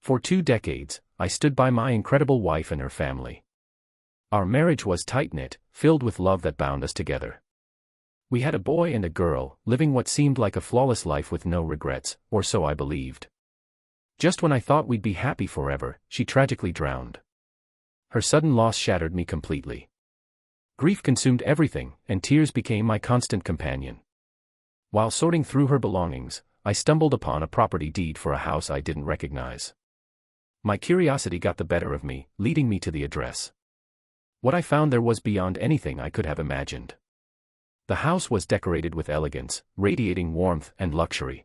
For 2 decades, I stood by my incredible wife and her family. Our marriage was tight-knit, filled with love that bound us together. We had a boy and a girl, living what seemed like a flawless life with no regrets, or so I believed. Just when I thought we'd be happy forever, she tragically drowned. Her sudden loss shattered me completely. Grief consumed everything, and tears became my constant companion. While sorting through her belongings, I stumbled upon a property deed for a house I didn't recognize. My curiosity got the better of me, leading me to the address. What I found there was beyond anything I could have imagined. The house was decorated with elegance, radiating warmth and luxury.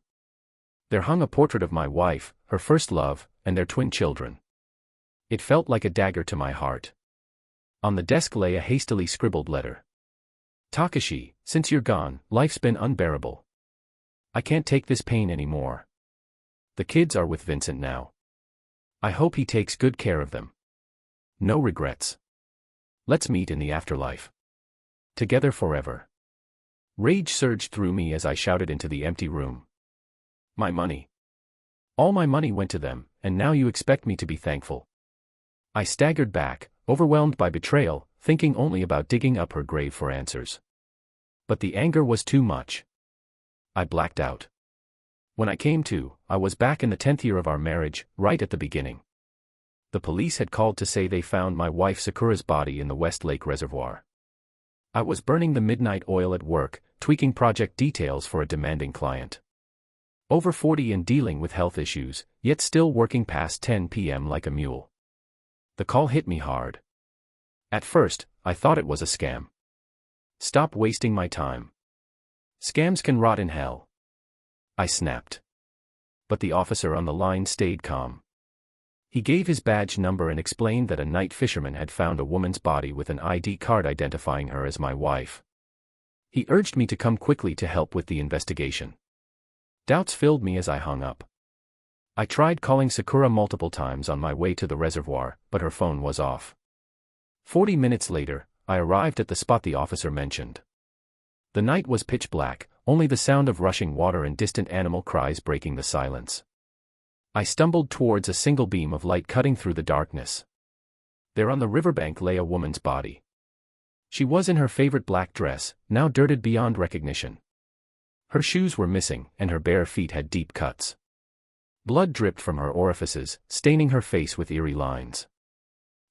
There hung a portrait of my wife, her first love, and their twin children. It felt like a dagger to my heart. On the desk lay a hastily scribbled letter. Takeshi, since you're gone, life's been unbearable. I can't take this pain anymore. The kids are with Vincent now. I hope he takes good care of them. No regrets. Let's meet in the afterlife. Together forever. Rage surged through me as I shouted into the empty room. My money. All my money went to them, and now you expect me to be thankful. I staggered back, overwhelmed by betrayal, thinking only about digging up her grave for answers. But the anger was too much. I blacked out. When I came to, I was back in the 10th year of our marriage, right at the beginning. The police had called to say they found my wife Sakura's body in the West Lake Reservoir. I was burning the midnight oil at work, tweaking project details for a demanding client. Over 40 and dealing with health issues, yet still working past 10 p.m. like a mule. The call hit me hard. At first, I thought it was a scam. Stop wasting my time. Scams can rot in hell. I snapped. But the officer on the line stayed calm. He gave his badge number and explained that a night fisherman had found a woman's body with an ID card identifying her as my wife. He urged me to come quickly to help with the investigation. Doubts filled me as I hung up. I tried calling Sakura multiple times on my way to the reservoir, but her phone was off. 40 minutes later, I arrived at the spot the officer mentioned. The night was pitch black, only the sound of rushing water and distant animal cries breaking the silence. I stumbled towards a single beam of light cutting through the darkness. There on the riverbank lay a woman's body. She was in her favorite black dress, now dirted beyond recognition. Her shoes were missing, and her bare feet had deep cuts. Blood dripped from her orifices, staining her face with eerie lines.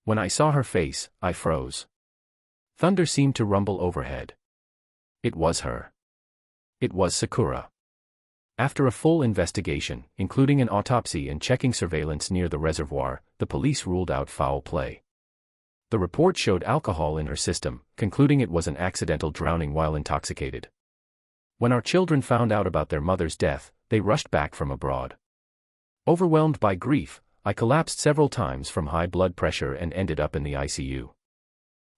When I saw her face, I froze. Thunder seemed to rumble overhead. It was her. It was Sakura. After a full investigation, including an autopsy and checking surveillance near the reservoir, the police ruled out foul play. The report showed alcohol in her system, concluding it was an accidental drowning while intoxicated. When our children found out about their mother's death, they rushed back from abroad. Overwhelmed by grief, I collapsed several times from high blood pressure and ended up in the ICU.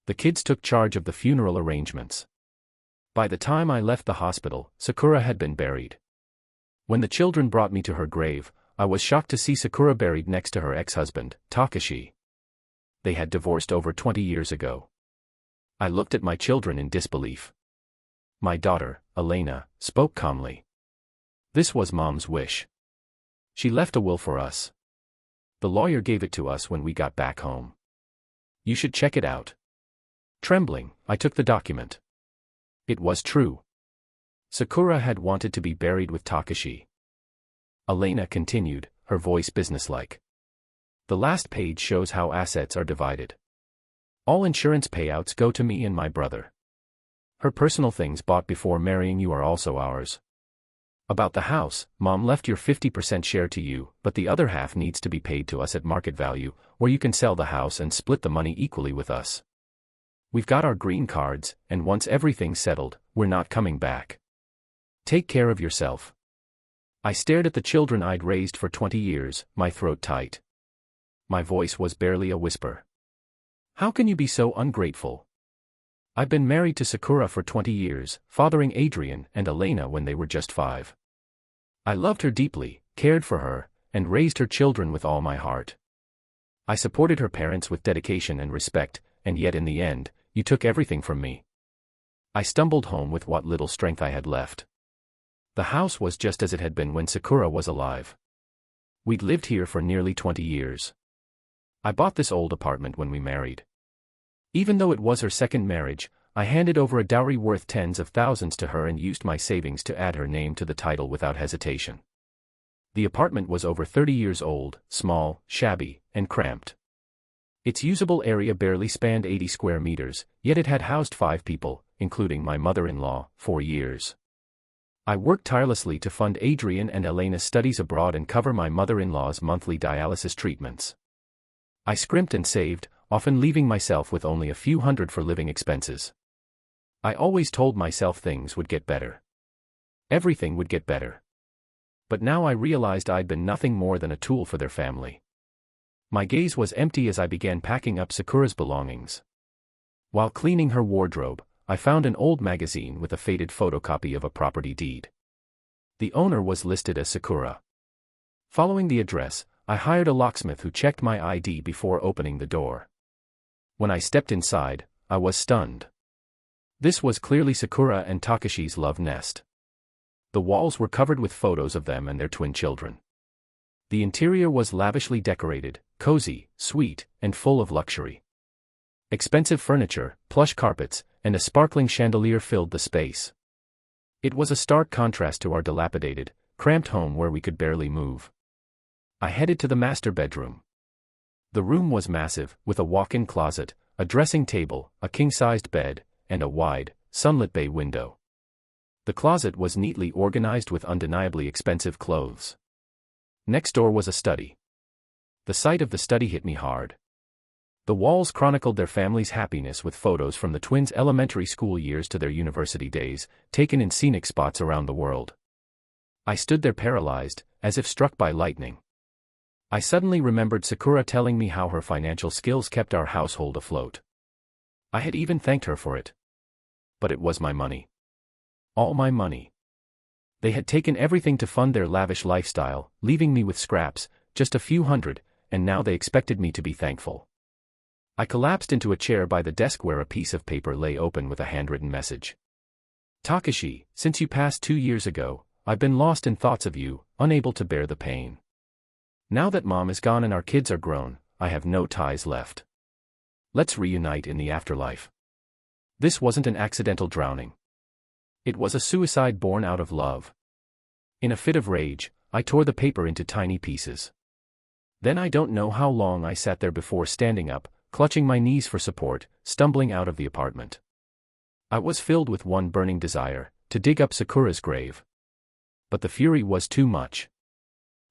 The kids took charge of the funeral arrangements. By the time I left the hospital, Sakura had been buried. When the children brought me to her grave, I was shocked to see Sakura buried next to her ex-husband, Takeshi. They had divorced over 20 years ago. I looked at my children in disbelief. My daughter, Elena, spoke calmly. This was Mom's wish. She left a will for us. The lawyer gave it to us when we got back home. You should check it out. Trembling, I took the document. It was true. Sakura had wanted to be buried with Takeshi. Elena continued, her voice businesslike. The last page shows how assets are divided. All insurance payouts go to me and my brother. Her personal things bought before marrying you are also ours. About the house, Mom left your 50% share to you, but the other half needs to be paid to us at market value, where you can sell the house and split the money equally with us. We've got our green cards, and once everything's settled, we're not coming back. Take care of yourself. I stared at the children I'd raised for 20 years, my throat tight. My voice was barely a whisper. How can you be so ungrateful? I've been married to Sakura for 20 years, fathering Adrian and Elena when they were just 5. I loved her deeply, cared for her, and raised her children with all my heart. I supported her parents with dedication and respect, and yet in the end, you took everything from me. I stumbled home with what little strength I had left. The house was just as it had been when Sakura was alive. We'd lived here for nearly 20 years. I bought this old apartment when we married. Even though it was her second marriage, I handed over a dowry worth tens of thousands to her and used my savings to add her name to the title without hesitation. The apartment was over 30 years old, small, shabby, and cramped. Its usable area barely spanned 80 square meters, yet it had housed 5 people, including my mother-in-law, 4 years. I worked tirelessly to fund Adrian and Elena's studies abroad and cover my mother-in-law's monthly dialysis treatments. I scrimped and saved, often leaving myself with only a few hundred for living expenses. I always told myself things would get better. Everything would get better. But now I realized I'd been nothing more than a tool for their family. My gaze was empty as I began packing up Sakura's belongings. While cleaning her wardrobe, I found an old magazine with a faded photocopy of a property deed. The owner was listed as Sakura. Following the address, I hired a locksmith who checked my ID before opening the door. When I stepped inside, I was stunned. This was clearly Sakura and Takeshi's love nest. The walls were covered with photos of them and their twin children. The interior was lavishly decorated, cozy, sweet, and full of luxury. Expensive furniture, plush carpets, and a sparkling chandelier filled the space. It was a stark contrast to our dilapidated, cramped home where we could barely move. I headed to the master bedroom. The room was massive, with a walk-in closet, a dressing table, a king-sized bed, and a wide, sunlit bay window. The closet was neatly organized with undeniably expensive clothes. Next door was a study. The sight of the study hit me hard. The walls chronicled their family's happiness with photos from the twins' elementary school years to their university days, taken in scenic spots around the world. I stood there paralyzed, as if struck by lightning. I suddenly remembered Sakura telling me how her financial skills kept our household afloat. I had even thanked her for it. But it was my money. All my money. They had taken everything to fund their lavish lifestyle, leaving me with scraps, just a few hundred, and now they expected me to be thankful. I collapsed into a chair by the desk where a piece of paper lay open with a handwritten message. Takeshi, since you passed 2 years ago, I've been lost in thoughts of you, unable to bear the pain. Now that Mom is gone and our kids are grown, I have no ties left. Let's reunite in the afterlife. This wasn't an accidental drowning. It was a suicide born out of love. In a fit of rage, I tore the paper into tiny pieces. Then I don't know how long I sat there before standing up, clutching my knees for support, stumbling out of the apartment. I was filled with one burning desire, to dig up Sakura's grave. But the fury was too much.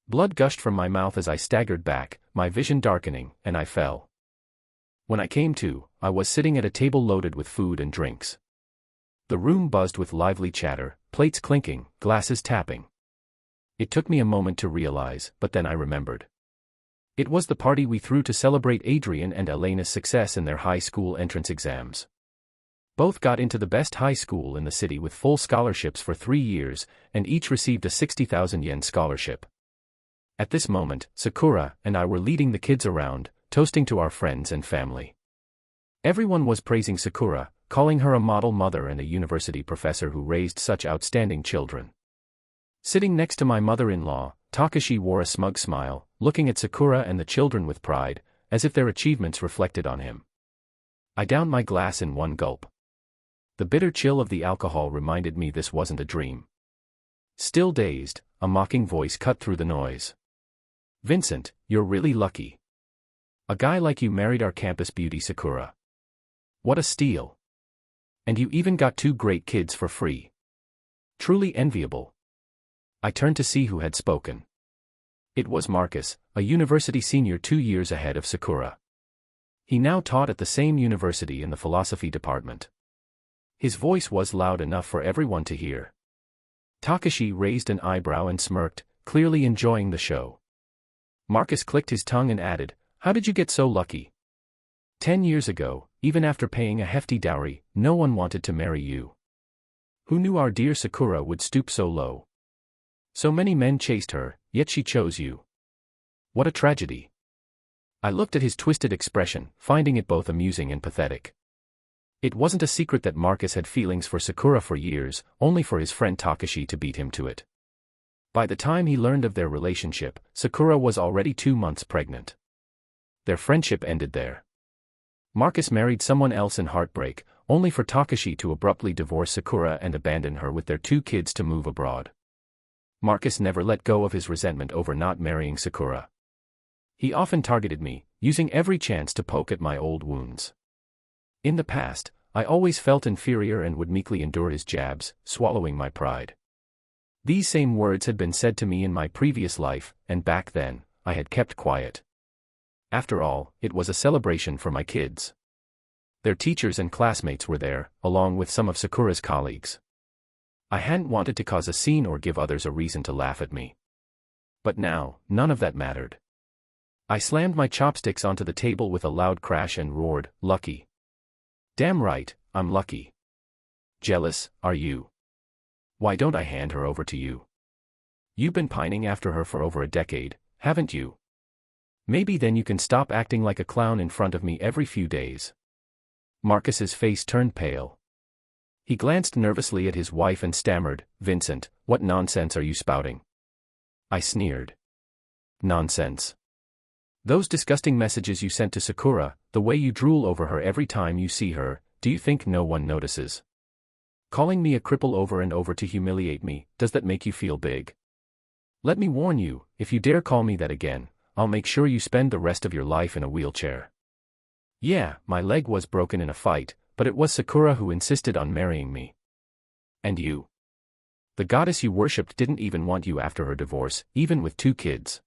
Blood gushed from my mouth as I staggered back, my vision darkening, and I fell. When I came to, I was sitting at a table loaded with food and drinks. The room buzzed with lively chatter, plates clinking, glasses tapping. It took me a moment to realize, but then I remembered. It was the party we threw to celebrate Adrian and Elena's success in their high school entrance exams. Both got into the best high school in the city with full scholarships for 3 years, and each received a 60,000 yen scholarship. At this moment, Sakura and I were leading the kids around, toasting to our friends and family. Everyone was praising Sakura, calling her a model mother and a university professor who raised such outstanding children. Sitting next to my mother-in-law, Takeshi wore a smug smile, looking at Sakura and the children with pride, as if their achievements reflected on him. I downed my glass in one gulp. The bitter chill of the alcohol reminded me this wasn't a dream. Still dazed, a mocking voice cut through the noise. Vincent, you're really lucky. A guy like you married our campus beauty Sakura. What a steal. And you even got 2 great kids for free. Truly enviable. I turned to see who had spoken. It was Marcus, a university senior 2 years ahead of Sakura. He now taught at the same university in the philosophy department. His voice was loud enough for everyone to hear. Takeshi raised an eyebrow and smirked, clearly enjoying the show. Marcus clicked his tongue and added, "How did you get so lucky? 10 years ago, even after paying a hefty dowry, no one wanted to marry you. Who knew our dear Sakura would stoop so low? So many men chased her, yet she chose you. What a tragedy." I looked at his twisted expression, finding it both amusing and pathetic. It wasn't a secret that Marcus had feelings for Sakura for years, only for his friend Takeshi to beat him to it. By the time he learned of their relationship, Sakura was already 2 months pregnant. Their friendship ended there. Marcus married someone else in heartbreak, only for Takeshi to abruptly divorce Sakura and abandon her with their 2 kids to move abroad. Marcus never let go of his resentment over not marrying Sakura. He often targeted me, using every chance to poke at my old wounds. In the past, I always felt inferior and would meekly endure his jabs, swallowing my pride. These same words had been said to me in my previous life, and back then, I had kept quiet. After all, it was a celebration for my kids. Their teachers and classmates were there, along with some of Sakura's colleagues. I hadn't wanted to cause a scene or give others a reason to laugh at me. But now, none of that mattered. I slammed my chopsticks onto the table with a loud crash and roared, "Lucky. Damn right, I'm lucky. Jealous, are you? Why don't I hand her over to you? You've been pining after her for over a decade, haven't you? Maybe then you can stop acting like a clown in front of me every few days." Marcus's face turned pale. He glanced nervously at his wife and stammered, "Vincent, what nonsense are you spouting?" I sneered. "Nonsense? Those disgusting messages you sent to Sakura, the way you drool over her every time you see her, do you think no one notices? Calling me a cripple over and over to humiliate me, does that make you feel big? Let me warn you, if you dare call me that again, I'll make sure you spend the rest of your life in a wheelchair." Yeah, my leg was broken in a fight, but it was Sakura who insisted on marrying me. And you? The goddess you worshipped didn't even want you after her divorce, even with 2 kids.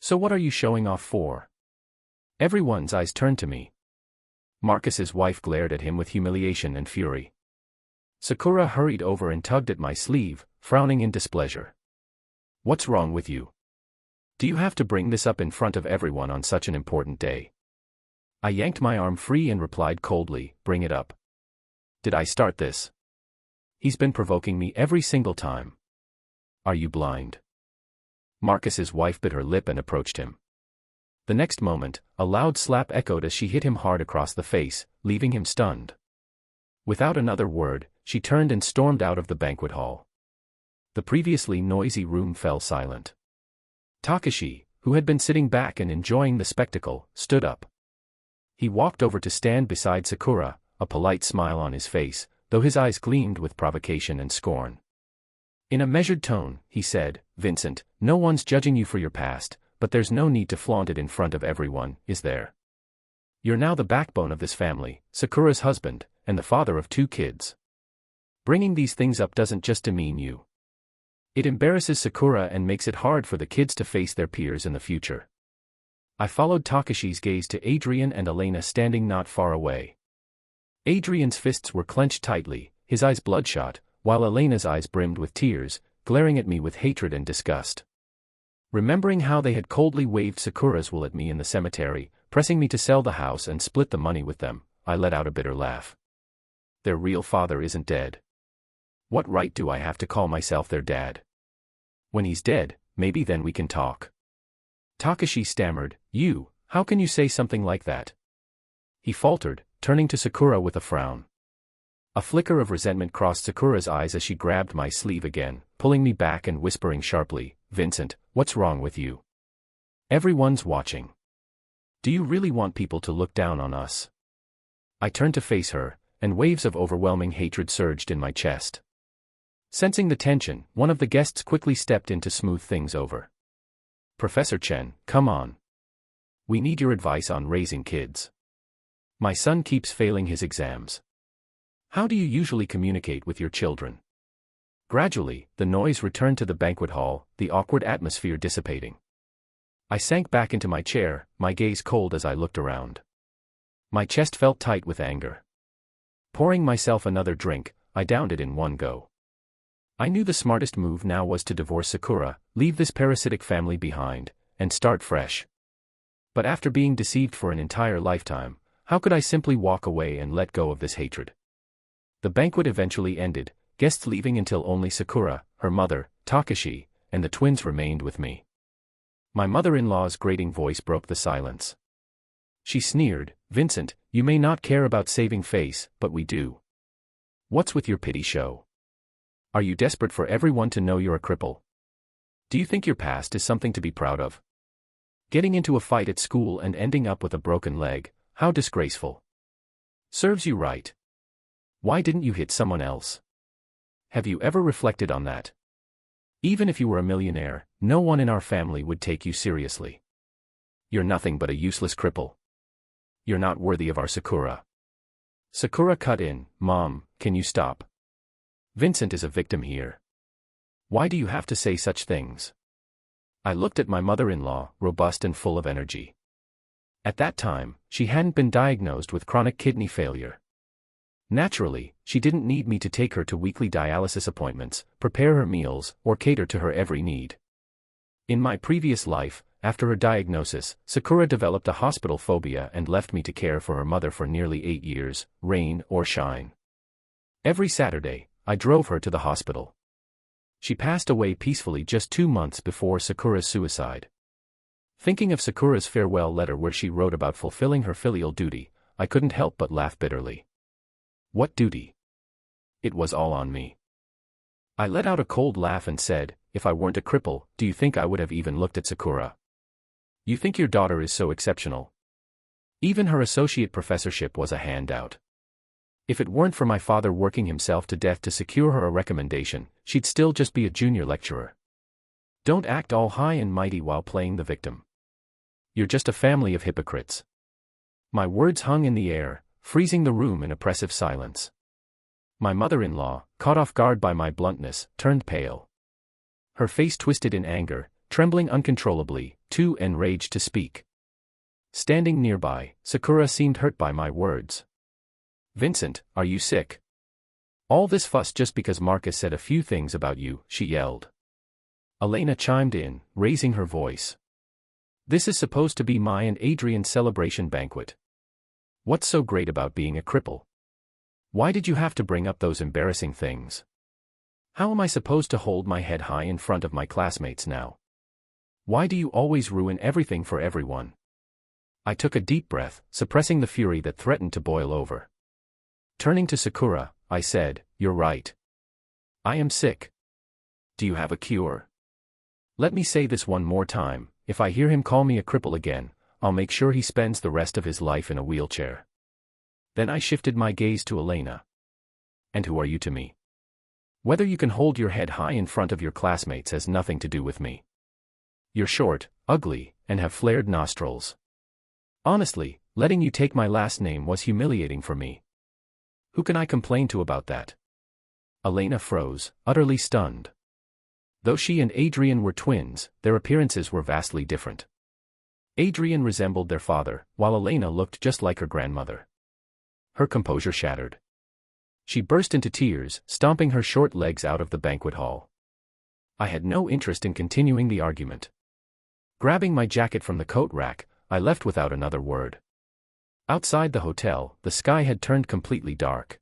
So what are you showing off for? Everyone's eyes turned to me. Marcus's wife glared at him with humiliation and fury. Sakura hurried over and tugged at my sleeve, frowning in displeasure. "What's wrong with you? Do you have to bring this up in front of everyone on such an important day?" I yanked my arm free and replied coldly, "Bring it up. Did I start this? He's been provoking me every single time. Are you blind?" Marcus's wife bit her lip and approached him. The next moment, a loud slap echoed as she hit him hard across the face, leaving him stunned. Without another word, she turned and stormed out of the banquet hall. The previously noisy room fell silent. Takeshi, who had been sitting back and enjoying the spectacle, stood up. He walked over to stand beside Sakura, a polite smile on his face, though his eyes gleamed with provocation and scorn. In a measured tone, he said, "Vincent, no one's judging you for your past, but there's no need to flaunt it in front of everyone, is there? You're now the backbone of this family, Sakura's husband, and the father of 2 kids. Bringing these things up doesn't just demean you. It embarrasses Sakura and makes it hard for the kids to face their peers in the future." I followed Takeshi's gaze to Adrian and Elena standing not far away. Adrian's fists were clenched tightly, his eyes bloodshot, while Elena's eyes brimmed with tears, glaring at me with hatred and disgust. Remembering how they had coldly waved Sakura's will at me in the cemetery, pressing me to sell the house and split the money with them, I let out a bitter laugh. Their real father isn't dead. What right do I have to call myself their dad? When he's dead, maybe then we can talk. Takeshi stammered, How can you say something like that?" He faltered, turning to Sakura with a frown. A flicker of resentment crossed Sakura's eyes as she grabbed my sleeve again, pulling me back and whispering sharply, "Vincent, what's wrong with you? Everyone's watching. Do you really want people to look down on us?" I turned to face her, and waves of overwhelming hatred surged in my chest. Sensing the tension, one of the guests quickly stepped in to smooth things over. "Professor Chen, come on. We need your advice on raising kids. My son keeps failing his exams. How do you usually communicate with your children?" Gradually, the noise returned to the banquet hall, the awkward atmosphere dissipating. I sank back into my chair, my gaze cold as I looked around. My chest felt tight with anger. Pouring myself another drink, I downed it in one go. I knew the smartest move now was to divorce Sakura, leave this parasitic family behind, and start fresh. But after being deceived for an entire lifetime, how could I simply walk away and let go of this hatred? The banquet eventually ended, guests leaving until only Sakura, her mother, Takeshi, and the twins remained with me. My mother-in-law's grating voice broke the silence. She sneered, "Vincent, you may not care about saving face, but we do. What's with your pity show? Are you desperate for everyone to know you're a cripple?" Do you think your past is something to be proud of? Getting into a fight at school and ending up with a broken leg, how disgraceful. Serves you right. Why didn't you hit someone else? Have you ever reflected on that? Even if you were a millionaire, no one in our family would take you seriously. You're nothing but a useless cripple. You're not worthy of our Sakura. Sakura cut in, Mom, can you stop? Vincent is a victim here. Why do you have to say such things? I looked at my mother-in-law, robust and full of energy. At that time, she hadn't been diagnosed with chronic kidney failure. Naturally, she didn't need me to take her to weekly dialysis appointments, prepare her meals, or cater to her every need. In my previous life, after her diagnosis, Sakura developed a hospital phobia and left me to care for her mother for nearly 8 years, rain or shine. Every Saturday, I drove her to the hospital. She passed away peacefully just 2 months before Sakura's suicide. Thinking of Sakura's farewell letter where she wrote about fulfilling her filial duty, I couldn't help but laugh bitterly. What duty? It was all on me. I let out a cold laugh and said, if I weren't a cripple, do you think I would have even looked at Sakura? You think your daughter is so exceptional? Even her associate professorship was a handout. If it weren't for my father working himself to death to secure her a recommendation, she'd still just be a junior lecturer. Don't act all high and mighty while playing the victim. You're just a family of hypocrites. My words hung in the air, freezing the room in oppressive silence. My mother-in-law, caught off guard by my bluntness, turned pale. Her face twisted in anger, trembling uncontrollably, too enraged to speak. Standing nearby, Sakura seemed hurt by my words. Vincent, are you sick? All this fuss just because Marcus said a few things about you, she yelled. Elena chimed in, raising her voice. This is supposed to be my and Adrian's celebration banquet. What's so great about being a cripple? Why did you have to bring up those embarrassing things? How am I supposed to hold my head high in front of my classmates now? Why do you always ruin everything for everyone? I took a deep breath, suppressing the fury that threatened to boil over. Turning to Sakura, I said, you're right. I am sick. Do you have a cure? Let me say this one more time, if I hear him call me a cripple again, I'll make sure he spends the rest of his life in a wheelchair. Then I shifted my gaze to Elena. And who are you to me? Whether you can hold your head high in front of your classmates has nothing to do with me. You're short, ugly, and have flared nostrils. Honestly, letting you take my last name was humiliating for me. Who can I complain to about that? Elena froze, utterly stunned. Though she and Adrian were twins, their appearances were vastly different. Adrian resembled their father, while Elena looked just like her grandmother. Her composure shattered. She burst into tears, stomping her short legs out of the banquet hall. I had no interest in continuing the argument. Grabbing my jacket from the coat rack, I left without another word. Outside the hotel, the sky had turned completely dark.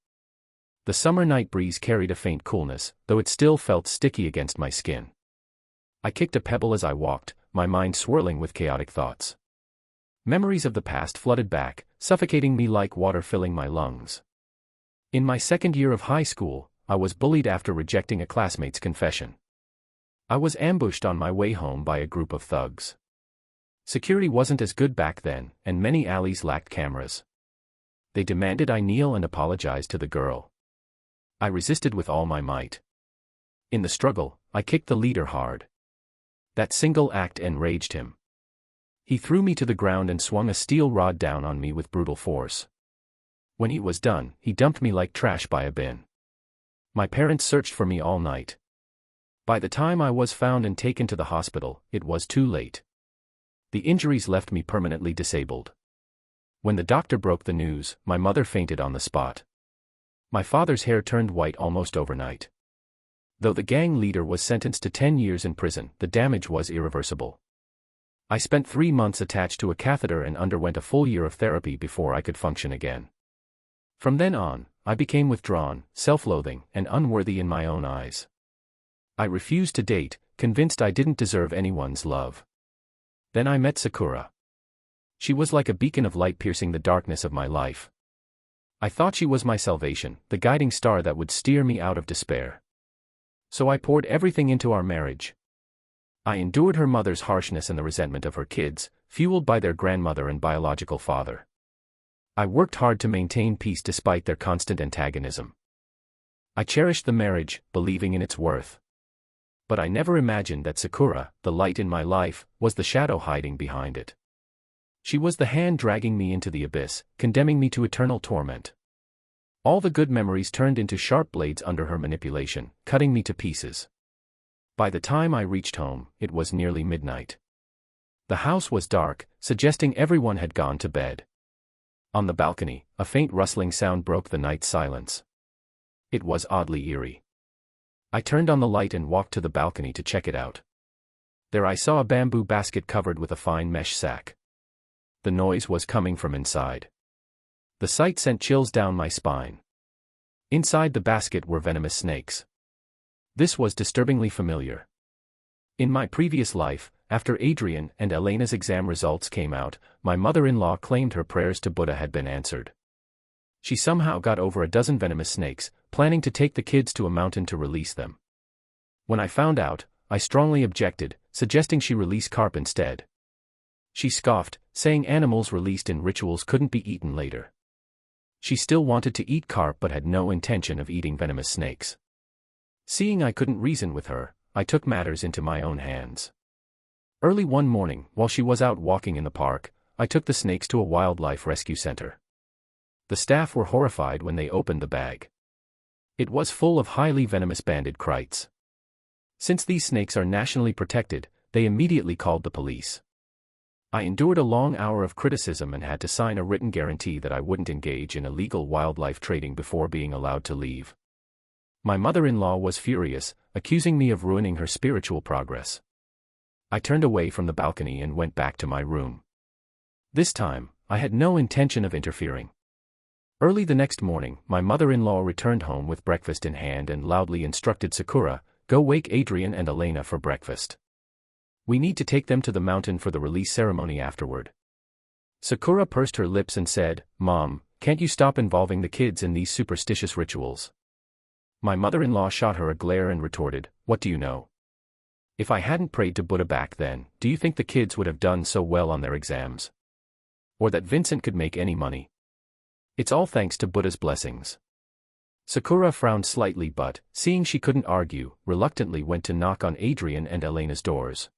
The summer night breeze carried a faint coolness, though it still felt sticky against my skin. I kicked a pebble as I walked, my mind swirling with chaotic thoughts. Memories of the past flooded back, suffocating me like water filling my lungs. In my second year of high school, I was bullied after rejecting a classmate's confession. I was ambushed on my way home by a group of thugs. Security wasn't as good back then, and many alleys lacked cameras. They demanded I kneel and apologize to the girl. I resisted with all my might. In the struggle, I kicked the leader hard. That single act enraged him. He threw me to the ground and swung a steel rod down on me with brutal force. When he was done, he dumped me like trash by a bin. My parents searched for me all night. By the time I was found and taken to the hospital, it was too late. The injuries left me permanently disabled. When the doctor broke the news, my mother fainted on the spot. My father's hair turned white almost overnight. Though the gang leader was sentenced to 10 years in prison, the damage was irreversible. I spent 3 months attached to a catheter and underwent a full year of therapy before I could function again. From then on, I became withdrawn, self-loathing, and unworthy in my own eyes. I refused to date, convinced I didn't deserve anyone's love. Then I met Sakura. She was like a beacon of light piercing the darkness of my life. I thought she was my salvation, the guiding star that would steer me out of despair. So I poured everything into our marriage. I endured her mother's harshness and the resentment of her kids, fueled by their grandmother and biological father. I worked hard to maintain peace despite their constant antagonism. I cherished the marriage, believing in its worth. But I never imagined that Sakura, the light in my life, was the shadow hiding behind it. She was the hand dragging me into the abyss, condemning me to eternal torment. All the good memories turned into sharp blades under her manipulation, cutting me to pieces. By the time I reached home, it was nearly midnight. The house was dark, suggesting everyone had gone to bed. On the balcony, a faint rustling sound broke the night silence. It was oddly eerie. I turned on the light and walked to the balcony to check it out. There I saw a bamboo basket covered with a fine mesh sack. The noise was coming from inside. The sight sent chills down my spine. Inside the basket were venomous snakes. This was disturbingly familiar. In my previous life, after Adrian and Elena's exam results came out, my mother-in-law claimed her prayers to Buddha had been answered. She somehow got over a dozen venomous snakes, planning to take the kids to a mountain to release them. When I found out, I strongly objected, suggesting she release carp instead. She scoffed, saying animals released in rituals couldn't be eaten later. She still wanted to eat carp but had no intention of eating venomous snakes. Seeing I couldn't reason with her, I took matters into my own hands. Early one morning, while she was out walking in the park, I took the snakes to a wildlife rescue center. The staff were horrified when they opened the bag. It was full of highly venomous banded krites. Since these snakes are nationally protected, they immediately called the police. I endured a long hour of criticism and had to sign a written guarantee that I wouldn't engage in illegal wildlife trading before being allowed to leave. My mother-in-law was furious, accusing me of ruining her spiritual progress. I turned away from the balcony and went back to my room. This time, I had no intention of interfering. Early the next morning, my mother-in-law returned home with breakfast in hand and loudly instructed Sakura, "Go wake Adrian and Elena for breakfast. We need to take them to the mountain for the release ceremony afterward." Sakura pursed her lips and said, "Mom, can't you stop involving the kids in these superstitious rituals?" My mother-in-law shot her a glare and retorted, "What do you know? If I hadn't prayed to Buddha back then, do you think the kids would have done so well on their exams? Or that Vincent could make any money? It's all thanks to Buddha's blessings." Sakura frowned slightly but, seeing she couldn't argue, reluctantly went to knock on Adrian and Elena's doors.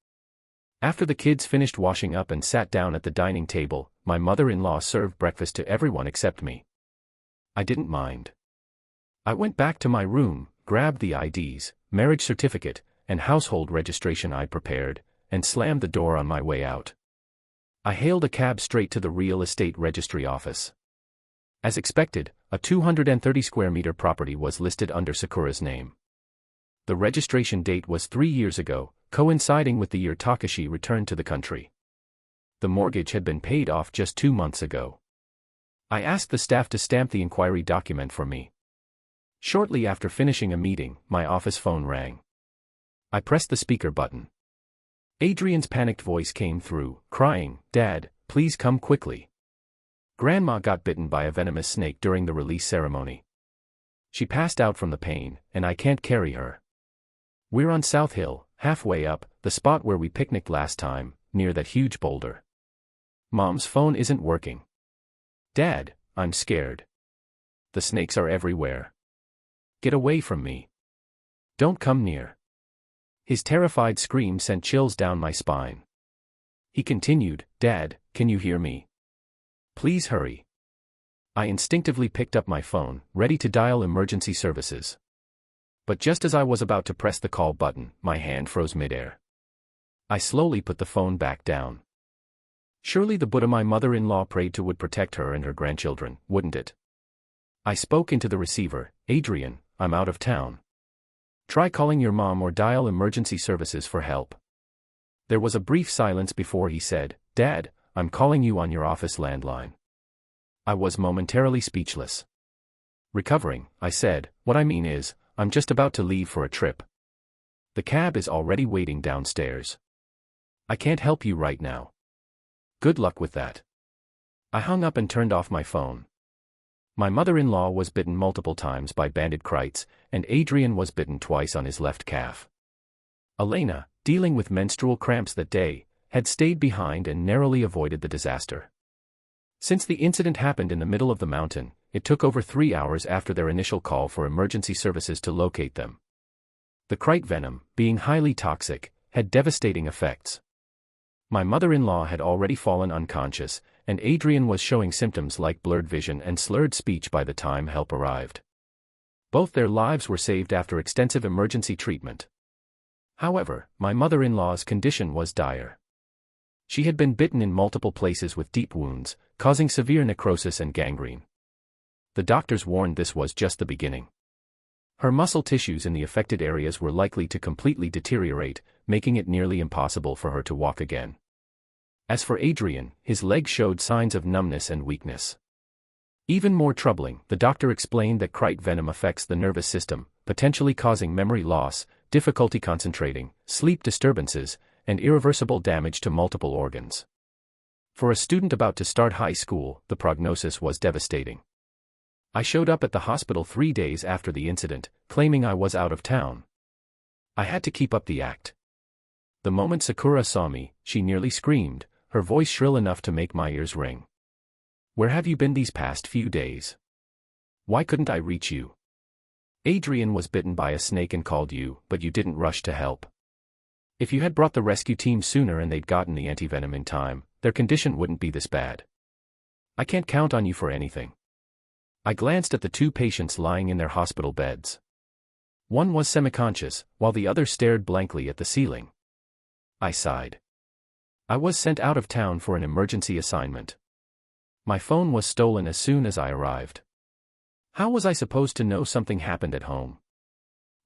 After the kids finished washing up and sat down at the dining table, my mother-in-law served breakfast to everyone except me. I didn't mind. I went back to my room, grabbed the IDs, marriage certificate, and household registration I prepared, and slammed the door on my way out. I hailed a cab straight to the real estate registry office. As expected, a 230 square meter property was listed under Sakura's name. The registration date was 3 years ago, coinciding with the year Takeshi returned to the country. The mortgage had been paid off just 2 months ago. I asked the staff to stamp the inquiry document for me. Shortly after finishing a meeting, my office phone rang. I pressed the speaker button. Adrian's panicked voice came through, crying, "Dad, please come quickly. Grandma got bitten by a venomous snake during the release ceremony. She passed out from the pain, and I can't carry her. We're on South Hill, halfway up, the spot where we picnicked last time, near that huge boulder. Mom's phone isn't working. Dad, I'm scared. The snakes are everywhere. Get away from me. Don't come near." His terrified scream sent chills down my spine. He continued, "Dad, can you hear me? Please hurry." I instinctively picked up my phone, ready to dial emergency services. But just as I was about to press the call button, my hand froze midair. I slowly put the phone back down. Surely the Buddha my mother-in-law prayed to would protect her and her grandchildren, wouldn't it? I spoke into the receiver, "Adrian, I'm out of town. Try calling your mom or dial emergency services for help." There was a brief silence before he said, "Dad, I'm calling you on your office landline." I was momentarily speechless. Recovering, I said, "What I mean is, I'm just about to leave for a trip. The cab is already waiting downstairs. I can't help you right now. Good luck with that." I hung up and turned off my phone. My mother-in-law was bitten multiple times by banded krites, and Adrian was bitten twice on his left calf. "Elena, dealing with menstrual cramps that day, had stayed behind and narrowly avoided the disaster. Since the incident happened in the middle of the mountain, it took over 3 hours after their initial call for emergency services to locate them. The kite venom, being highly toxic, had devastating effects. My mother-in-law had already fallen unconscious, and Adrian was showing symptoms like blurred vision and slurred speech by the time help arrived. Both their lives were saved after extensive emergency treatment. However, my mother-in-law's condition was dire. She had been bitten in multiple places with deep wounds, causing severe necrosis and gangrene. The doctors warned this was just the beginning. Her muscle tissues in the affected areas were likely to completely deteriorate, making it nearly impossible for her to walk again. As for Adrian, his legs showed signs of numbness and weakness. Even more troubling, the doctor explained that kite venom affects the nervous system, potentially causing memory loss, difficulty concentrating, sleep disturbances, and irreversible damage to multiple organs. For a student about to start high school, the prognosis was devastating. I showed up at the hospital 3 days after the incident, claiming I was out of town. I had to keep up the act. The moment Sakura saw me, she nearly screamed, her voice shrill enough to make my ears ring. "Where have you been these past few days? Why couldn't I reach you? Adrian was bitten by a snake and called you, but you didn't rush to help. If you had brought the rescue team sooner and they'd gotten the antivenom in time, their condition wouldn't be this bad. I can't count on you for anything." I glanced at the 2 patients lying in their hospital beds. One was semi-conscious, while the other stared blankly at the ceiling. I sighed. I was sent out of town for an emergency assignment. My phone was stolen as soon as I arrived. How was I supposed to know something happened at home?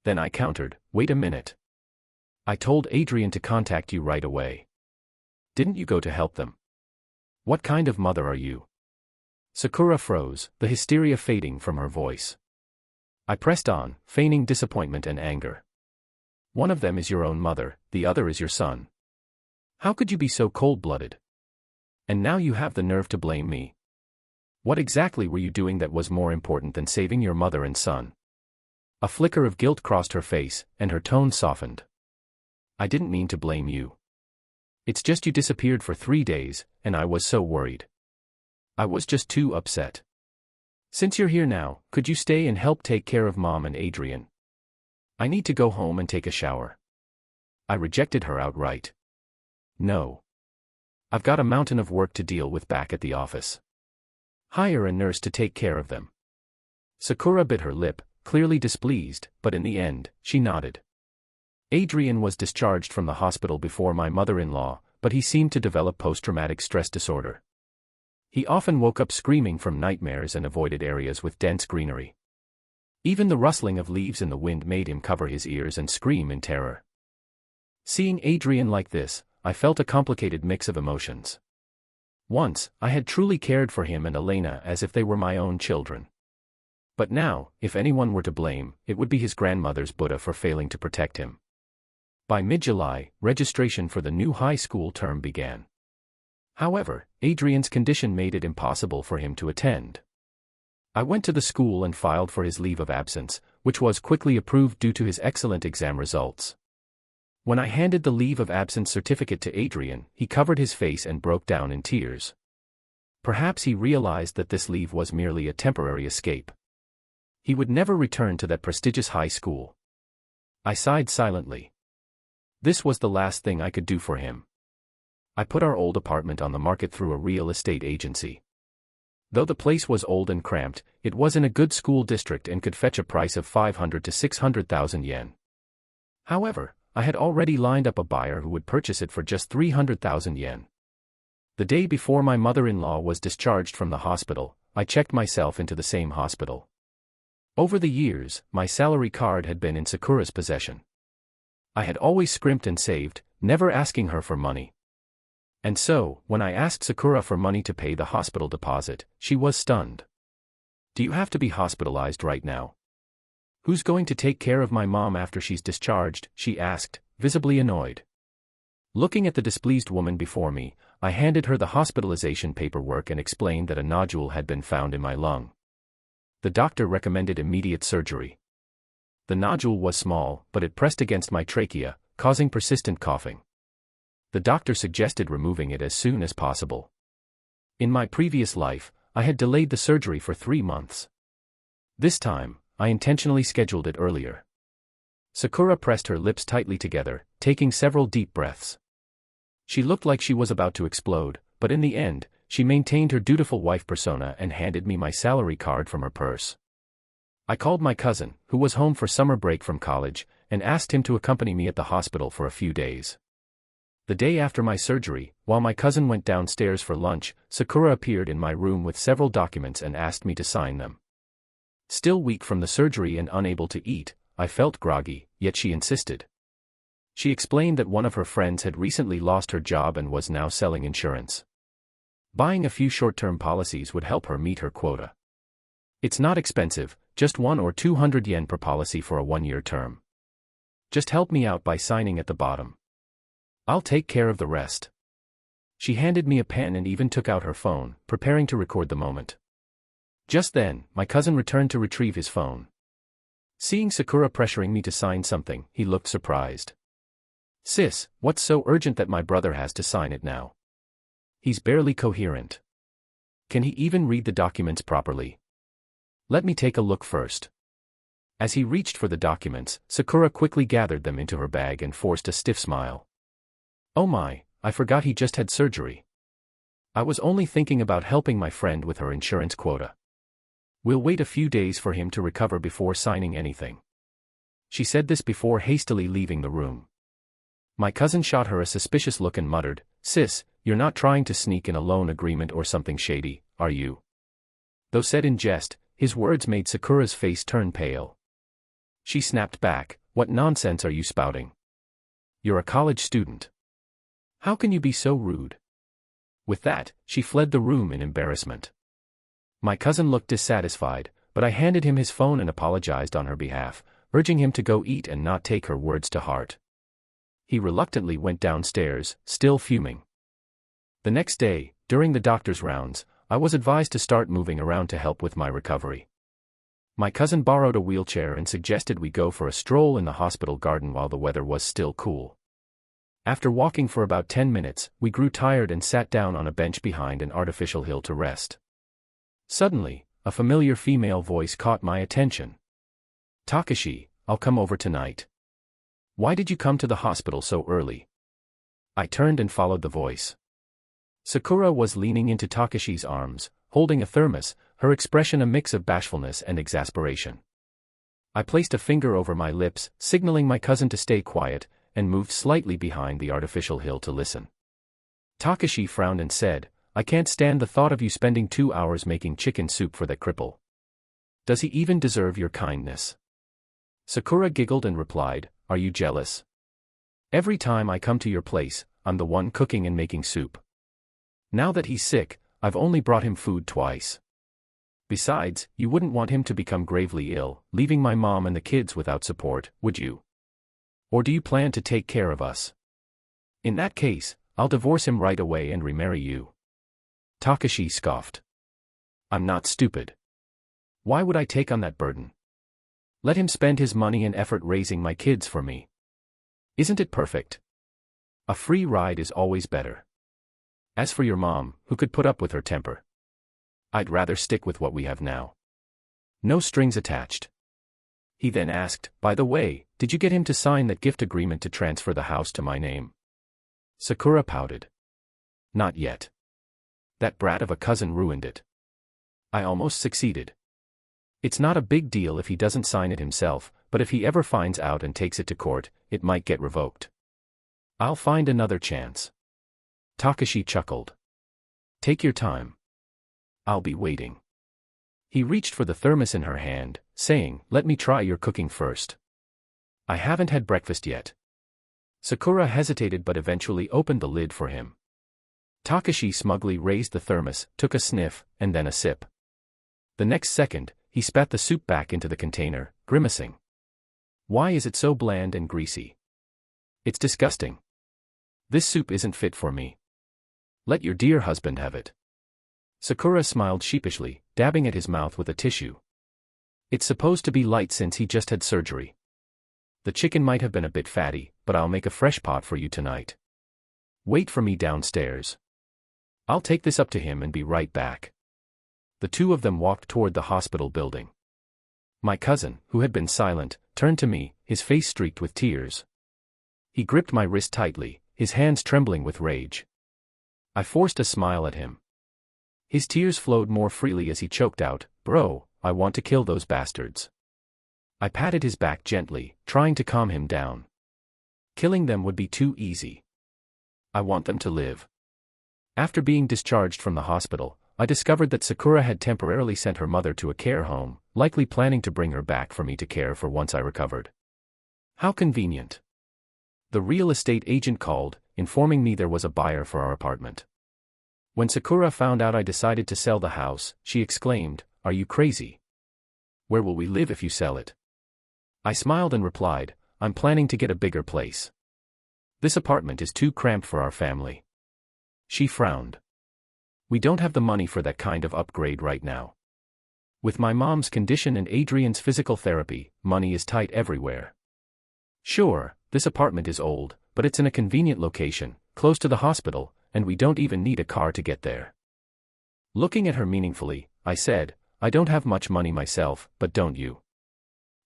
Then I countered, "Wait a minute. I told Adrian to contact you right away. Didn't you go to help them? What kind of mother are you?" Sakura froze, the hysteria fading from her voice. I pressed on, feigning disappointment and anger. "One of them is your own mother, the other is your son. How could you be so cold-blooded? And now you have the nerve to blame me. What exactly were you doing that was more important than saving your mother and son?" A flicker of guilt crossed her face, and her tone softened. "I didn't mean to blame you. It's just you disappeared for 3 days, and I was so worried. I was just too upset. Since you're here now, could you stay and help take care of Mom and Adrian? I need to go home and take a shower." I rejected her outright. "No. I've got a mountain of work to deal with back at the office. Hire a nurse to take care of them." Sakura bit her lip, clearly displeased, but in the end, she nodded. Adrian was discharged from the hospital before my mother-in-law, but he seemed to develop post-traumatic stress disorder. He often woke up screaming from nightmares and avoided areas with dense greenery. Even the rustling of leaves in the wind made him cover his ears and scream in terror. Seeing Adrian like this, I felt a complicated mix of emotions. Once, I had truly cared for him and Elena as if they were my own children. But now, if anyone were to blame, it would be his grandmother's Buddha for failing to protect him. By mid-July, registration for the new high school term began. However, Adrian's condition made it impossible for him to attend. I went to the school and filed for his leave of absence, which was quickly approved due to his excellent exam results. When I handed the leave of absence certificate to Adrian, he covered his face and broke down in tears. Perhaps he realized that this leave was merely a temporary escape. He would never return to that prestigious high school. I sighed silently. This was the last thing I could do for him. I put our old apartment on the market through a real estate agency. Though the place was old and cramped, it was in a good school district and could fetch a price of 500 to 600,000 yen. However, I had already lined up a buyer who would purchase it for just 300,000 yen. The day before my mother-in-law was discharged from the hospital, I checked myself into the same hospital. Over the years, my salary card had been in Sakura's possession. I had always scrimped and saved, never asking her for money. And so, when I asked Sakura for money to pay the hospital deposit, she was stunned. "Do you have to be hospitalized right now? Who's going to take care of my mom after she's discharged?" she asked, visibly annoyed. Looking at the displeased woman before me, I handed her the hospitalization paperwork and explained that a nodule had been found in my lung. The doctor recommended immediate surgery. The nodule was small, but it pressed against my trachea, causing persistent coughing. The doctor suggested removing it as soon as possible. In my previous life, I had delayed the surgery for 3 months. This time, I intentionally scheduled it earlier. Sakura pressed her lips tightly together, taking several deep breaths. She looked like she was about to explode, but in the end, she maintained her dutiful wife persona and handed me my salary card from her purse. I called my cousin, who was home for summer break from college, and asked him to accompany me at the hospital for a few days. The day after my surgery, while my cousin went downstairs for lunch, Sakura appeared in my room with several documents and asked me to sign them. Still weak from the surgery and unable to eat, I felt groggy, yet she insisted. She explained that one of her friends had recently lost her job and was now selling insurance. Buying a few short-term policies would help her meet her quota. It's not expensive, just 100 or 200 yen per policy for a 1-year term. Just help me out by signing at the bottom. I'll take care of the rest. She handed me a pen and even took out her phone, preparing to record the moment. Just then, my cousin returned to retrieve his phone. Seeing Sakura pressuring me to sign something, he looked surprised. "Sis, what's so urgent that my brother has to sign it now? He's barely coherent. Can he even read the documents properly? Let me take a look first." As he reached for the documents, Sakura quickly gathered them into her bag and forced a stiff smile. "Oh my, I forgot he just had surgery. I was only thinking about helping my friend with her insurance quota. We'll wait a few days for him to recover before signing anything." She said this before hastily leaving the room. My cousin shot her a suspicious look and muttered, "Sis, you're not trying to sneak in a loan agreement or something shady, are you?" Though said in jest, his words made Sakura's face turn pale. She snapped back, "What nonsense are you spouting? You're a college student. How can you be so rude?" With that, she fled the room in embarrassment. My cousin looked dissatisfied, but I handed him his phone and apologized on her behalf, urging him to go eat and not take her words to heart. He reluctantly went downstairs, still fuming. The next day, during the doctor's rounds, I was advised to start moving around to help with my recovery. My cousin borrowed a wheelchair and suggested we go for a stroll in the hospital garden while the weather was still cool. After walking for about 10 minutes, we grew tired and sat down on a bench behind an artificial hill to rest. Suddenly, a familiar female voice caught my attention. "Takeshi, I'll come over tonight. Why did you come to the hospital so early?" I turned and followed the voice. Sakura was leaning into Takeshi's arms, holding a thermos, her expression a mix of bashfulness and exasperation. I placed a finger over my lips, signaling my cousin to stay quiet, and moved slightly behind the artificial hill to listen. Takeshi frowned and said, "I can't stand the thought of you spending 2 hours making chicken soup for that cripple. Does he even deserve your kindness?" Sakura giggled and replied, "Are you jealous? Every time I come to your place, I'm the one cooking and making soup. Now that he's sick, I've only brought him food twice. Besides, you wouldn't want him to become gravely ill, leaving my mom and the kids without support, would you? Or do you plan to take care of us? In that case, I'll divorce him right away and remarry you." Takeshi scoffed. "I'm not stupid. Why would I take on that burden? Let him spend his money and effort raising my kids for me. Isn't it perfect? A free ride is always better. As for your mom, who could put up with her temper, I'd rather stick with what we have now. No strings attached." He then asked, "By the way, did you get him to sign that gift agreement to transfer the house to my name?" Sakura pouted. "Not yet. That brat of a cousin ruined it. I almost succeeded. It's not a big deal if he doesn't sign it himself, but if he ever finds out and takes it to court, it might get revoked. I'll find another chance." Takeshi chuckled. "Take your time. I'll be waiting." He reached for the thermos in her hand, saying, "Let me try your cooking first. I haven't had breakfast yet." Sakura hesitated but eventually opened the lid for him. Takeshi smugly raised the thermos, took a sniff, and then a sip. The next second, he spat the soup back into the container, grimacing. "Why is it so bland and greasy? It's disgusting. This soup isn't fit for me. Let your dear husband have it." Sakura smiled sheepishly, dabbing at his mouth with a tissue. "It's supposed to be light since he just had surgery. The chicken might have been a bit fatty, but I'll make a fresh pot for you tonight. Wait for me downstairs. I'll take this up to him and be right back." The two of them walked toward the hospital building. My cousin, who had been silent, turned to me, his face streaked with tears. He gripped my wrist tightly, his hands trembling with rage. I forced a smile at him. His tears flowed more freely as he choked out, "Bro, I want to kill those bastards." I patted his back gently, trying to calm him down. Killing them would be too easy. I want them to live. After being discharged from the hospital, I discovered that Sakura had temporarily sent her mother to a care home, likely planning to bring her back for me to care for once I recovered. How convenient. The real estate agent called, informing me there was a buyer for our apartment. When Sakura found out I decided to sell the house, she exclaimed, "Are you crazy? Where will we live if you sell it?" I smiled and replied, "I'm planning to get a bigger place. This apartment is too cramped for our family." She frowned. "We don't have the money for that kind of upgrade right now. With my mom's condition and Adrian's physical therapy, money is tight everywhere. Sure, this apartment is old, but it's in a convenient location, close to the hospital, and we don't even need a car to get there." Looking at her meaningfully, I said, "I don't have much money myself, but don't you?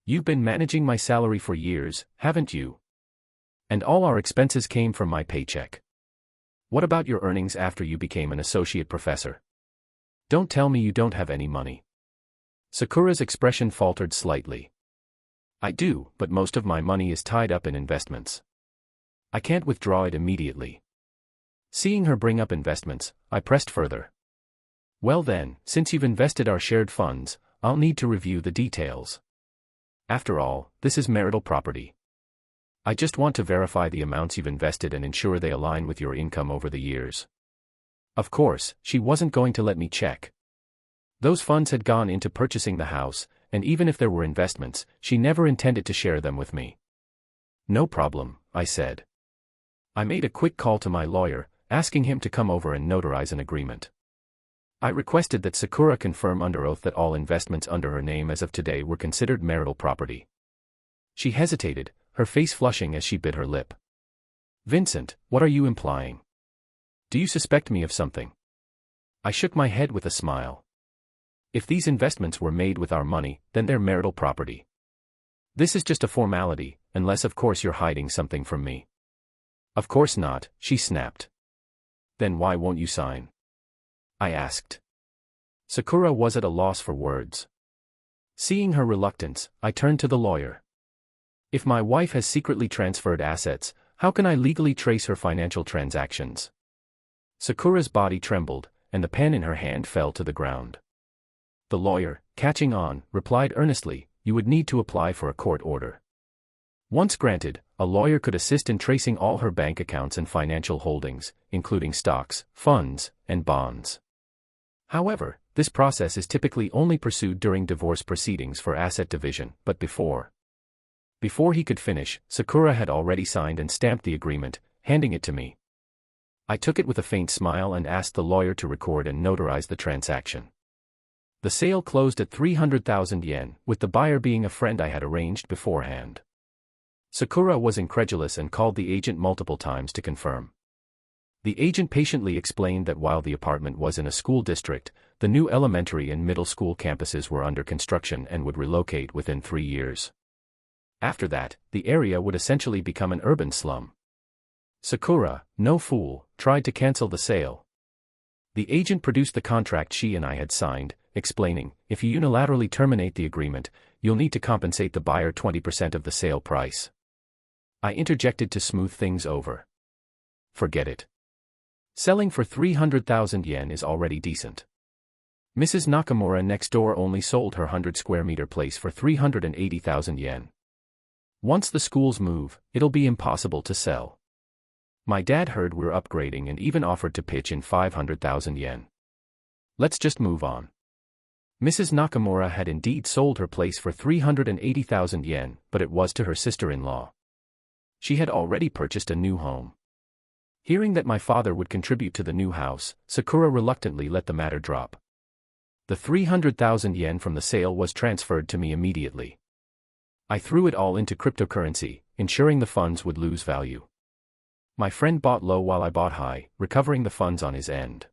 You've been managing my salary for years, haven't you? And all our expenses came from my paycheck. What about your earnings after you became an associate professor? Don't tell me you don't have any money." Sakura's expression faltered slightly. "I do, but most of my money is tied up in investments. I can't withdraw it immediately." Seeing her bring up investments, I pressed further. "Well then, since you've invested our shared funds, I'll need to review the details. After all, this is marital property. I just want to verify the amounts you've invested and ensure they align with your income over the years." Of course, she wasn't going to let me check. Those funds had gone into purchasing the house, and even if there were investments, she never intended to share them with me. "No problem," I said. I made a quick call to my lawyer, asking him to come over and notarize an agreement. I requested that Sakura confirm under oath that all investments under her name as of today were considered marital property. She hesitated, her face flushing as she bit her lip. "Vincent, what are you implying? Do you suspect me of something?" I shook my head with a smile. "If these investments were made with our money, then they're marital property. This is just a formality, unless of course you're hiding something from me." "Of course not," she snapped. "Then why won't you sign?" I asked. Sakura was at a loss for words. Seeing her reluctance, I turned to the lawyer. "If my wife has secretly transferred assets, how can I legally trace her financial transactions?" Sakura's body trembled, and the pen in her hand fell to the ground. The lawyer, catching on, replied earnestly, "You would need to apply for a court order. Once granted, a lawyer could assist in tracing all her bank accounts and financial holdings, including stocks, funds, and bonds. However, this process is typically only pursued during divorce proceedings for asset division, but before he could finish, Sakura had already signed and stamped the agreement, handing it to me. I took it with a faint smile and asked the lawyer to record and notarize the transaction. The sale closed at 300,000 yen, with the buyer being a friend I had arranged beforehand. Sakura was incredulous and called the agent multiple times to confirm. The agent patiently explained that while the apartment was in a school district, the new elementary and middle school campuses were under construction and would relocate within 3 years. After that, the area would essentially become an urban slum. Sakura, no fool, tried to cancel the sale. The agent produced the contract she and I had signed, explaining, "If you unilaterally terminate the agreement, you'll need to compensate the buyer 20% of the sale price." I interjected to smooth things over. "Forget it. Selling for 300,000 yen is already decent. Mrs. Nakamura next door only sold her 100 square meter place for 380,000 yen. Once the schools move, it'll be impossible to sell. My dad heard we're upgrading and even offered to pitch in 500,000 yen. Let's just move on." Mrs. Nakamura had indeed sold her place for 380,000 yen, but it was to her sister-in-law. She had already purchased a new home. Hearing that my father would contribute to the new house, Sakura reluctantly let the matter drop. The 300,000 yen from the sale was transferred to me immediately. I threw it all into cryptocurrency, ensuring the funds would lose value. My friend bought low while I bought high, recovering the funds on his end.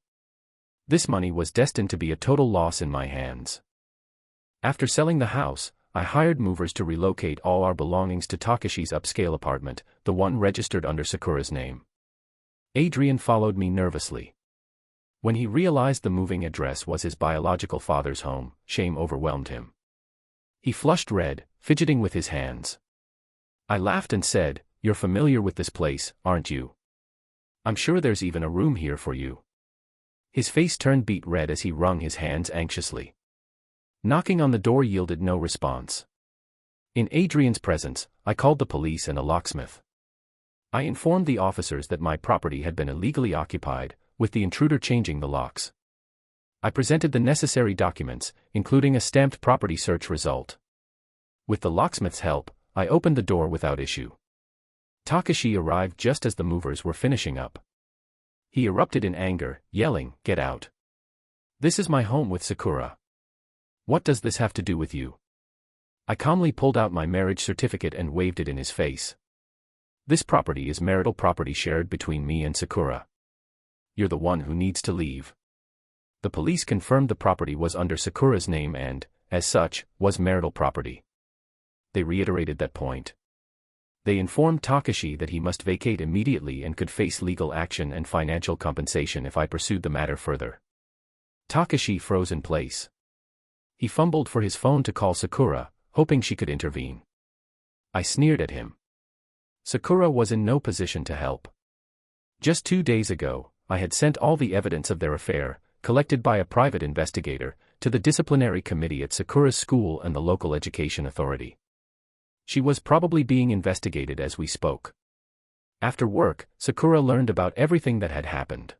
This money was destined to be a total loss in my hands. After selling the house, I hired movers to relocate all our belongings to Takeshi's upscale apartment, the one registered under Sakura's name. Adrian followed me nervously. When he realized the moving address was his biological father's home, shame overwhelmed him. He flushed red, fidgeting with his hands. I laughed and said, "You're familiar with this place, aren't you? I'm sure there's even a room here for you." His face turned beet red as he wrung his hands anxiously. Knocking on the door yielded no response. In Adrian's presence, I called the police and a locksmith. I informed the officers that my property had been illegally occupied, with the intruder changing the locks. I presented the necessary documents, including a stamped property search result. With the locksmith's help, I opened the door without issue. Takeshi arrived just as the movers were finishing up. He erupted in anger, yelling, "Get out! This is my home with Sakura. What does this have to do with you?" I calmly pulled out my marriage certificate and waved it in his face. "This property is marital property shared between me and Sakura. You're the one who needs to leave." The police confirmed the property was under Sakura's name and, as such, was marital property. They reiterated that point. They informed Takeshi that he must vacate immediately and could face legal action and financial compensation if I pursued the matter further. Takeshi froze in place. He fumbled for his phone to call Sakura, hoping she could intervene. I sneered at him. Sakura was in no position to help. Just 2 days ago, I had sent all the evidence of their affair, collected by a private investigator, to the disciplinary committee at Sakura's school and the local education authority. She was probably being investigated as we spoke. After work, Sakura learned about everything that had happened.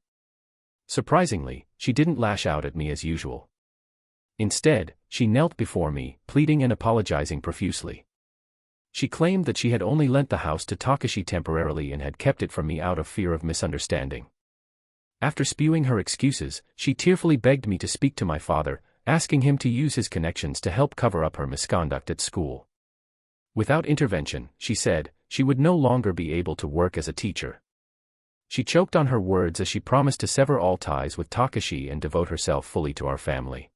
Surprisingly, she didn't lash out at me as usual. Instead, she knelt before me, pleading and apologizing profusely. She claimed that she had only lent the house to Takeshi temporarily and had kept it from me out of fear of misunderstanding. After spewing her excuses, she tearfully begged me to speak to my father, asking him to use his connections to help cover up her misconduct at school. Without intervention, she said, she would no longer be able to work as a teacher. She choked on her words as she promised to sever all ties with Takeshi and devote herself fully to our family.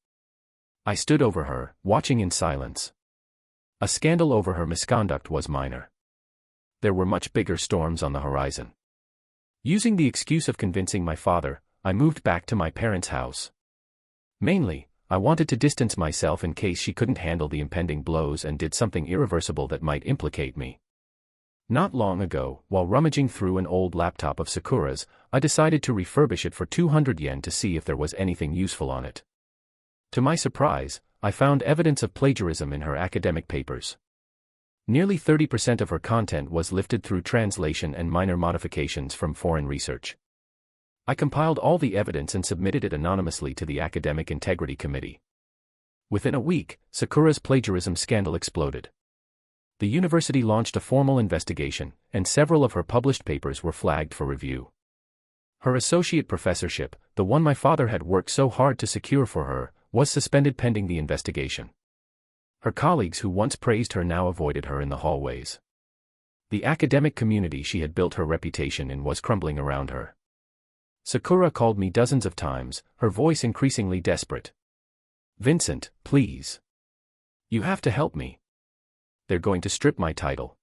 I stood over her, watching in silence. A scandal over her misconduct was minor. There were much bigger storms on the horizon. Using the excuse of convincing my father, I moved back to my parents' house. Mainly, I wanted to distance myself in case she couldn't handle the impending blows and did something irreversible that might implicate me. Not long ago, while rummaging through an old laptop of Sakura's, I decided to refurbish it for 200 yen to see if there was anything useful on it. To my surprise, I found evidence of plagiarism in her academic papers. Nearly 30% of her content was lifted through translation and minor modifications from foreign research. I compiled all the evidence and submitted it anonymously to the Academic Integrity Committee. Within a week, Sakura's plagiarism scandal exploded. The university launched a formal investigation, and several of her published papers were flagged for review. Her associate professorship, the one my father had worked so hard to secure for her, was suspended pending the investigation. Her colleagues who once praised her now avoided her in the hallways. The academic community she had built her reputation in was crumbling around her. Sakura called me dozens of times, her voice increasingly desperate. "Vincent, please. You have to help me. They're going to strip my title.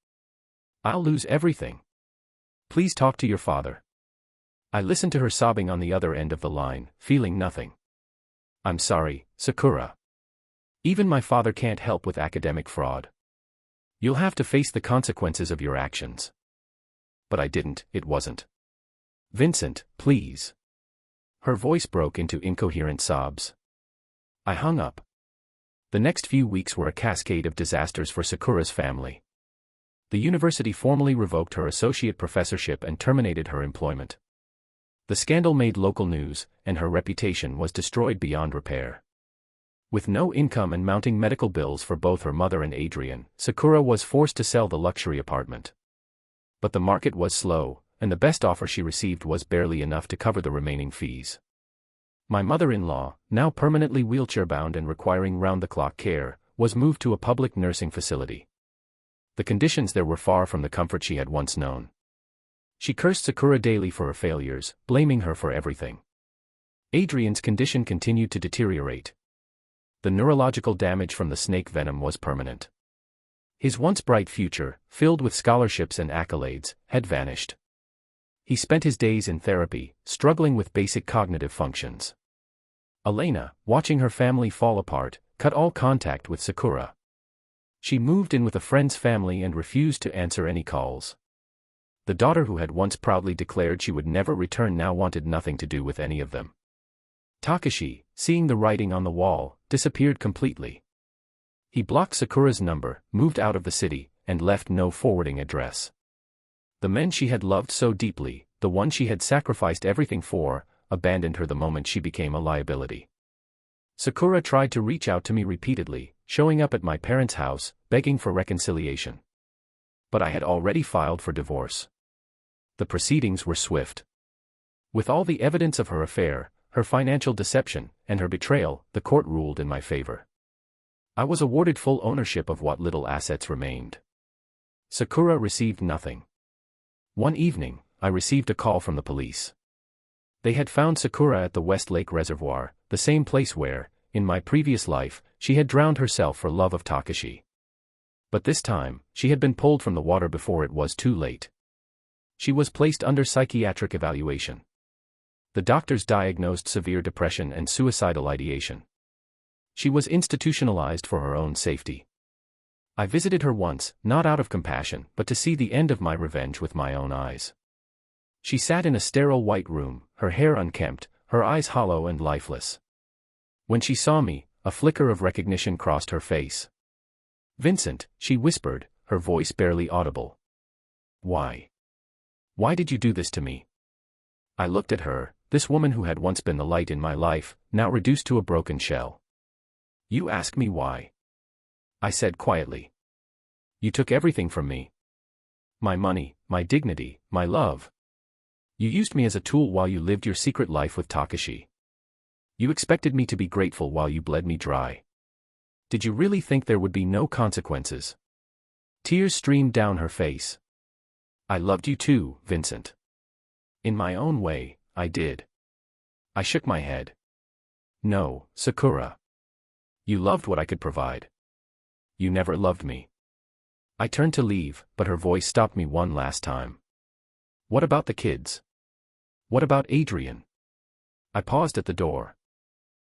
I'll lose everything. Please talk to your father." I listened to her sobbing on the other end of the line, feeling nothing. "I'm sorry, Sakura. Even my father can't help with academic fraud. You'll have to face the consequences of your actions." But I didn't, it wasn't. "Vincent, please." Her voice broke into incoherent sobs. I hung up. The next few weeks were a cascade of disasters for Sakura's family. The university formally revoked her associate professorship and terminated her employment. The scandal made local news, and her reputation was destroyed beyond repair. With no income and mounting medical bills for both her mother and Adrian, Sakura was forced to sell the luxury apartment. But the market was slow, and the best offer she received was barely enough to cover the remaining fees. My mother-in-law, now permanently wheelchair-bound and requiring round-the-clock care, was moved to a public nursing facility. The conditions there were far from the comfort she had once known. She cursed Sakura daily for her failures, blaming her for everything. Adrian's condition continued to deteriorate. The neurological damage from the snake venom was permanent. His once bright future, filled with scholarships and accolades, had vanished. He spent his days in therapy, struggling with basic cognitive functions. Elena, watching her family fall apart, cut all contact with Sakura. She moved in with a friend's family and refused to answer any calls. The daughter who had once proudly declared she would never return now wanted nothing to do with any of them. Takeshi, seeing the writing on the wall, disappeared completely. He blocked Sakura's number, moved out of the city, and left no forwarding address. The men she had loved so deeply, the one she had sacrificed everything for, abandoned her the moment she became a liability. Sakura tried to reach out to me repeatedly, showing up at my parents' house, begging for reconciliation. But I had already filed for divorce. The proceedings were swift. With all the evidence of her affair, her financial deception, and her betrayal, the court ruled in my favor. I was awarded full ownership of what little assets remained. Sakura received nothing. One evening, I received a call from the police. They had found Sakura at the West Lake Reservoir, the same place where, in my previous life, she had drowned herself for love of Takeshi. But this time, she had been pulled from the water before it was too late. She was placed under psychiatric evaluation. The doctors diagnosed severe depression and suicidal ideation. She was institutionalized for her own safety. I visited her once, not out of compassion, but to see the end of my revenge with my own eyes. She sat in a sterile white room, her hair unkempt, her eyes hollow and lifeless. When she saw me, a flicker of recognition crossed her face. "Vincent," she whispered, her voice barely audible. "Why? Why did you do this to me?" I looked at her, this woman who had once been the light in my life, now reduced to a broken shell. "You ask me why?" I said quietly. "You took everything from me. My money, my dignity, my love. You used me as a tool while you lived your secret life with Takeshi. You expected me to be grateful while you bled me dry. Did you really think there would be no consequences?" Tears streamed down her face. "I loved you too, Vincent. In my own way, I did." I shook my head. "No, Sakura. You loved what I could provide. You never loved me." I turned to leave, but her voice stopped me one last time. "What about the kids? What about Adrian?" I paused at the door.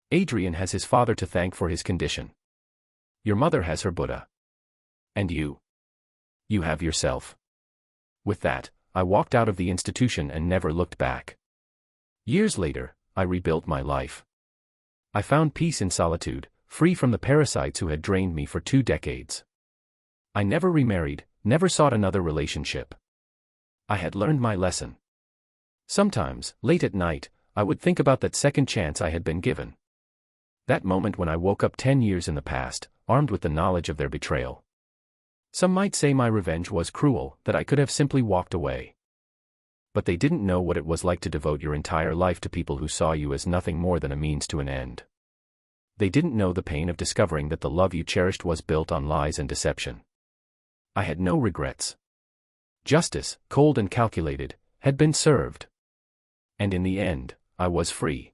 "Adrian has his father to thank for his condition. Your mother has her Buddha. And you? You have yourself." With that, I walked out of the institution and never looked back. Years later, I rebuilt my life. I found peace in solitude, free from the parasites who had drained me for 2 decades. I never remarried, never sought another relationship. I had learned my lesson. Sometimes, late at night, I would think about that second chance I had been given. That moment when I woke up 10 years in the past, armed with the knowledge of their betrayal. Some might say my revenge was cruel, that I could have simply walked away. But they didn't know what it was like to devote your entire life to people who saw you as nothing more than a means to an end. They didn't know the pain of discovering that the love you cherished was built on lies and deception. I had no regrets. Justice, cold and calculated, had been served. And in the end, I was free.